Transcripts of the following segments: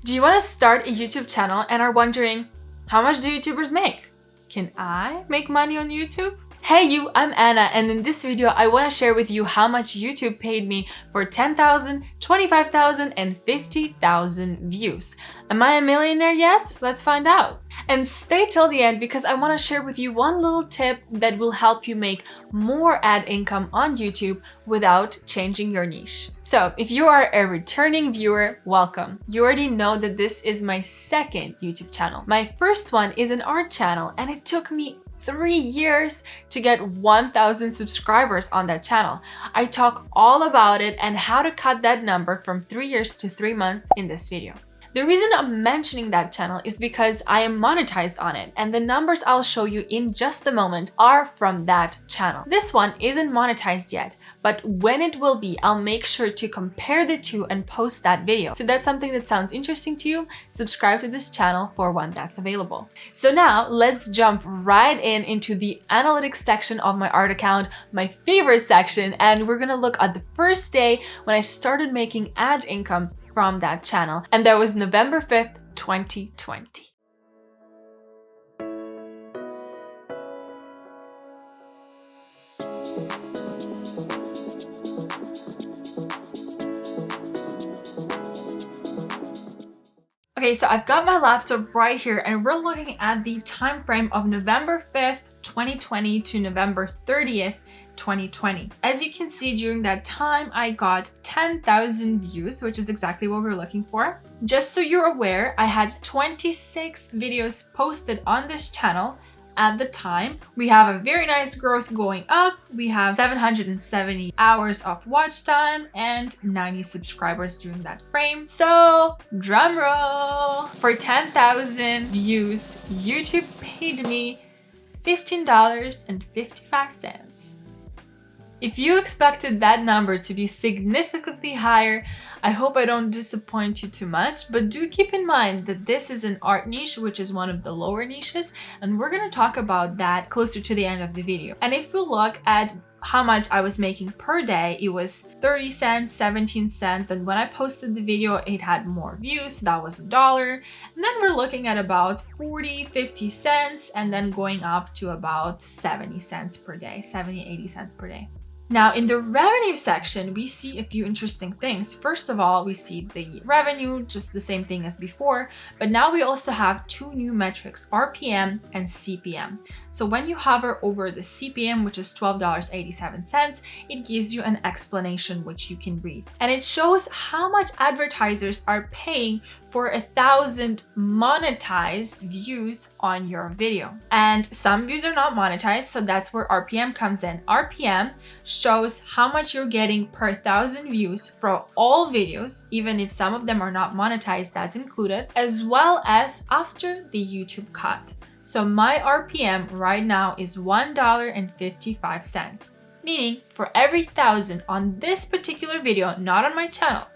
Do you want to start a YouTube channel and are wondering, how much do YouTubers make? Can I make money on YouTube? Hey you, I'm Anna, and in this video I want to share with you how much YouTube paid me for 10,000, 25,000, and 50,000 views. Am I a millionaire yet? Let's find out. And stay till the end because I want to share with you one little tip that will help you make more ad income on YouTube without changing your niche. So if you are a returning viewer, welcome. You already know that this is my second YouTube channel. My first one is an art channel and it took me 3 years to get 1,000 subscribers on that channel. I talk all about it and how to cut that number from 3 years to 3 months in this video. The reason I'm mentioning that channel is because I am monetized on it, and the numbers I'll show you in just a moment are from that channel. This one isn't monetized yet, but when it will be, I'll make sure to compare the two and post that video. So if that's something that sounds interesting to you, subscribe to this channel for when that's available. So now let's jump right into the analytics section of my art account, my favorite section, and we're gonna look at the first day when I started making ad income from that channel, and that was November 5th, 2020. Okay, so I've got my laptop right here and we're looking at the time frame of November 5th, 2020 to November 30th, 2020. As you can see, during that time, I got 10,000 views, which is exactly what we're looking for. Just so you're aware, I had 26 videos posted on this channel at the time. We have a very nice growth going up. We have 770 hours of watch time and 90 subscribers during that frame. So, drum roll! For 10,000 views, YouTube paid me $15.55. If you expected that number to be significantly higher, I hope I don't disappoint you too much, but do keep in mind that this is an art niche, which is one of the lower niches, and we're going to talk about that closer to the end of the video. And if we look at how much I was making per day, it was 30 cents, 17 cents, and when I posted the video, it had more views, so that was $1. And then we're looking at about 40, 50 cents, and then going up to about 70 cents per day, 70, 80 cents per day. Now, in the revenue section, we see a few interesting things. First of all, we see the revenue, just the same thing as before, but now we also have two new metrics, RPM and CPM. So when you hover over the CPM, which is $12.87, it gives you an explanation which you can read. And it shows how much advertisers are paying for 1,000 monetized views on your video. And some views are not monetized, so that's where RPM comes in. RPM shows how much you're getting per 1,000 views for all videos, even if some of them are not monetized, that's included, as well as after the YouTube cut. So my RPM right now is $1.55, meaning for every 1,000 on this particular video, not on my channel,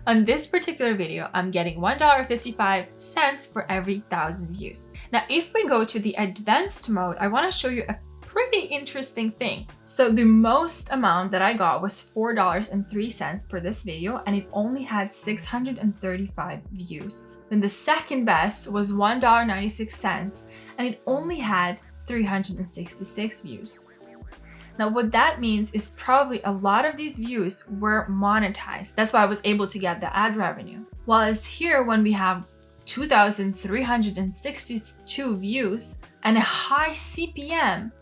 on this particular video, I'm getting $1.55 for every 1,000 views. Now, if we go to the advanced mode, I want to show you a pretty interesting thing. So the most amount that I got was $4.03 per this video, and it only had 635 views. Then the second best was $1.96, and it only had 366 views. Now, what that means is probably a lot of these views were monetized. That's why I was able to get the ad revenue. Whereas here, when we have 2,362 views and a high CPM,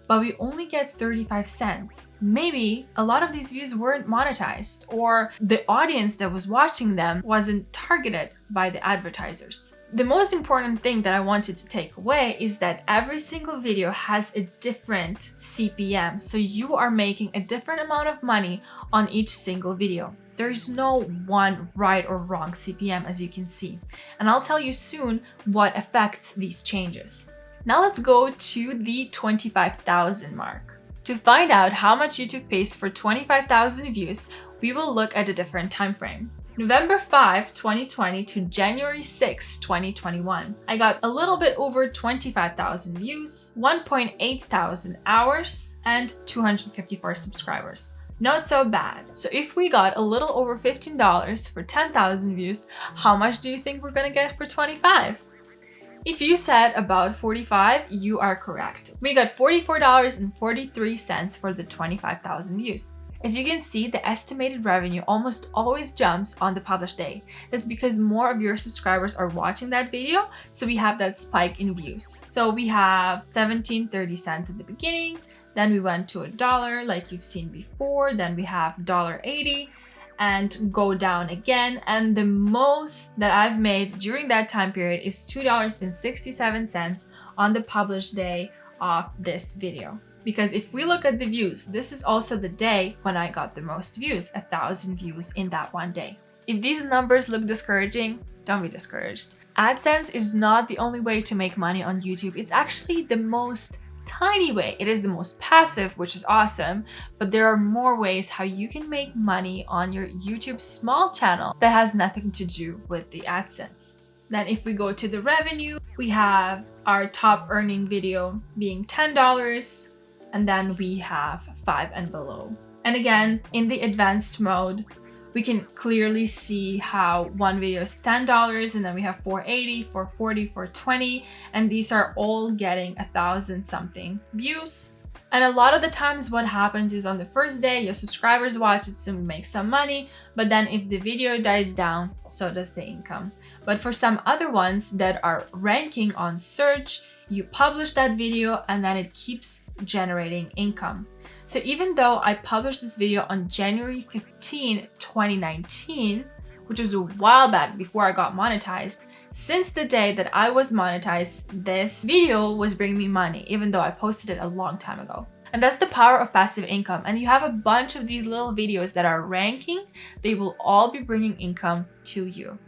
but we only get 35 cents. Maybe a lot of these views weren't monetized, or the audience that was watching them wasn't targeted by the advertisers. The most important thing that I wanted to take away is that every single video has a different CPM, so you are making a different amount of money on each single video. There's no one right or wrong CPM, as you can see, and I'll tell you soon what affects these changes. Now let's go to the 25,000 mark. To find out how much YouTube pays for 25,000 views, we will look at a different time frame. November 5, 2020 to January 6, 2021. I got a little bit over 25,000 views, 1.8 thousand hours, and 254 subscribers. Not so bad. So if we got a little over $15 for 10,000 views, how much do you think we're gonna get for 25? If you said about 45, you are correct. We got $44.43 for the 25,000 views. As you can see, the estimated revenue almost always jumps on the published day. That's because more of your subscribers are watching that video, so we have that spike in views. So we have 17.30 at the beginning, then we went to $1 like you've seen before, then we have $1.80 and go down again. And the most that I've made during that time period is $2.67 on the published day of this video. Because if we look at the views, this is also the day when I got the most views, 1,000 views in that one day. If these numbers look discouraging, don't be discouraged. AdSense is not the only way to make money on YouTube. It's actually the most tiny way. It is the most passive, which is awesome, but there are more ways how you can make money on your YouTube small channel that has nothing to do with the AdSense. Then if we go to the revenue, we have our top earning video being $10, and then we have 5 and below. And again, in the advanced mode, we can clearly see how one video is $10 and then we have 480, 440, 420, and these are all getting 1,000 something views. And a lot of the times what happens is on the first day, your subscribers watch it, so we make some money, but then if the video dies down, so does the income. But for some other ones that are ranking on search, you publish that video and then it keeps generating income. So even though I published this video on January 15, 2019, which was a while back before I got monetized, since the day that I was monetized, this video was bringing me money, even though I posted it a long time ago. And that's the power of passive income. And you have a bunch of these little videos that are ranking, they will all be bringing income to you.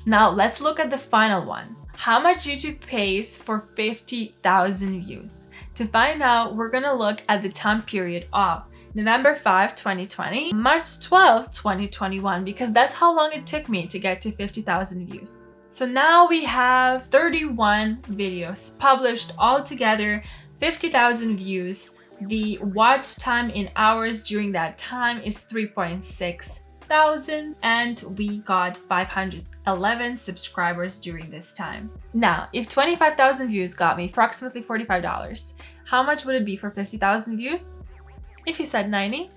Now let's look at the final one. How much YouTube pays for 50,000 views? To find out, we're gonna look at the time period of November 5, 2020, March 12, 2021, because that's how long it took me to get to 50,000 views. So now we have 31 videos published all together, 50,000 views. The watch time in hours during that time is 3.6 thousand, and we got 511 subscribers during this time. Now, if 25,000 views got me approximately $45, how much would it be for 50,000 views? If you said 90,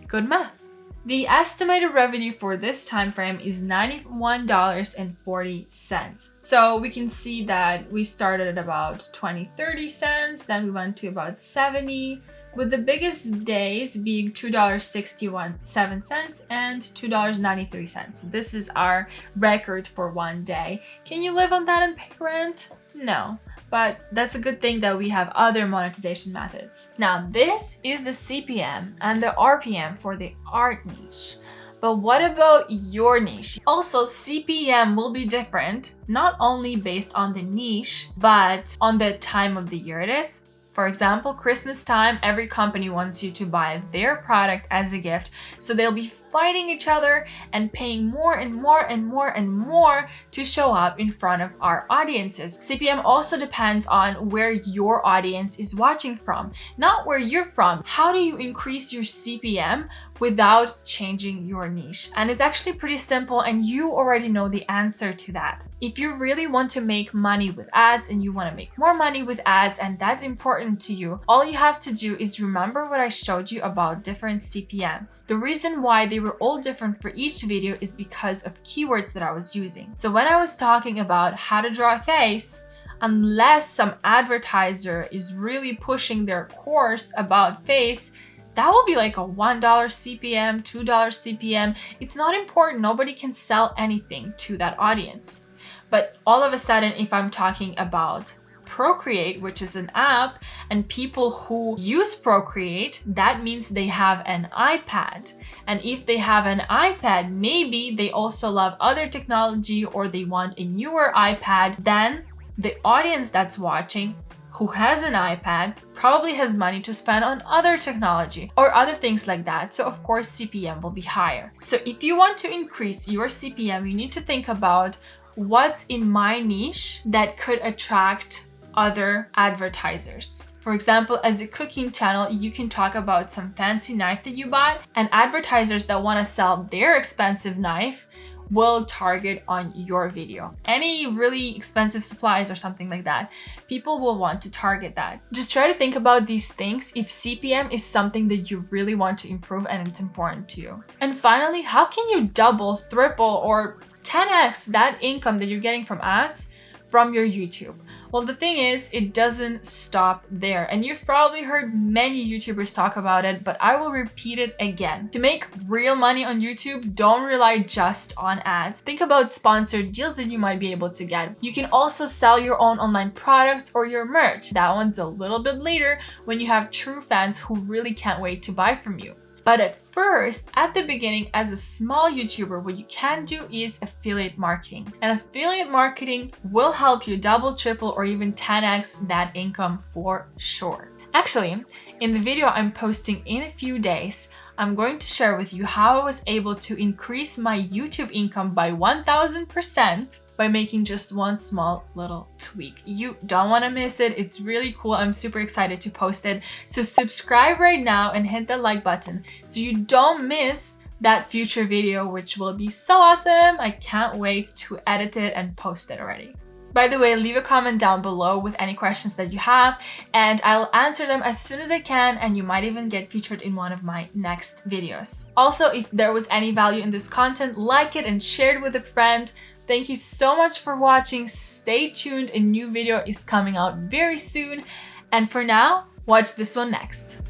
good math. The estimated revenue for this time frame is $91.40. So we can see that we started at about 20-30 cents, then we went to about 70, with the biggest days being $2.67 and $2.93. So this is our record for one day. Can you live on that and pay rent? No. But that's a good thing that we have other monetization methods. Now, this is the CPM and the RPM for the art niche. But what about your niche? Also, CPM will be different, not only based on the niche, but on the time of the year it is. For example, Christmas time, every company wants you to buy their product as a gift, so they'll be fighting each other and paying more and more and more and more to show up in front of our audiences. CPM also depends on where your audience is watching from, not where you're from. How do you increase your CPM without changing your niche? And it's actually pretty simple, and you already know the answer to that. If you really want to make money with ads and you want to make more money with ads, and that's important to you, all you have to do is remember what I showed you about different CPMs. The reason why they were all different for each video is because of keywords that I was using. So when I was talking about how to draw a face, unless some advertiser is really pushing their course about face, that will be like a $1 CPM, $2 CPM. It's not important. Nobody can sell anything to that audience. But all of a sudden, if I'm talking about Procreate, which is an app, and people who use Procreate, that means they have an iPad. And if they have an iPad, maybe they also love other technology or they want a newer iPad, then the audience that's watching who has an iPad probably has money to spend on other technology or other things like that. So of course, CPM will be higher. So if you want to increase your CPM, you need to think about what's in my niche that could attract other advertisers. For For example, as a cooking channel, you can talk about some fancy knife that you bought, and advertisers that want to sell their expensive knife will target on your video. Any really expensive supplies or something like that, people will want to target that. Just try to think about these things if CPM is something that you really want to improve and it's important to you. And finally, how can you double, triple, or 10x that income that you're getting from ads from your YouTube? Well, the thing is, it doesn't stop there. And you've probably heard many YouTubers talk about it, but I will repeat it again. To make real money on YouTube, don't rely just on ads. Think about sponsored deals that you might be able to get. You can also sell your own online products or your merch. That one's a little bit later when you have true fans who really can't wait to buy from you. But at first, at the beginning, as a small YouTuber, what you can do is affiliate marketing. And affiliate marketing will help you double, triple, or even 10x that income for sure. Actually, in the video I'm posting in a few days, I'm going to share with you how I was able to increase my YouTube income by 1000% by making just one small little tweak. You don't want to miss it. It's really cool. I'm super excited to post it. So subscribe right now and hit the like button so you don't miss that future video, which will be so awesome. I can't wait to edit it and post it already. By the way, leave a comment down below with any questions that you have, and I'll answer them as soon as I can, and you might even get featured in one of my next videos. Also, if there was any value in this content, like it and share it with a friend. Thank you so much for watching. Stay tuned, a new video is coming out very soon. And for now, watch this one next.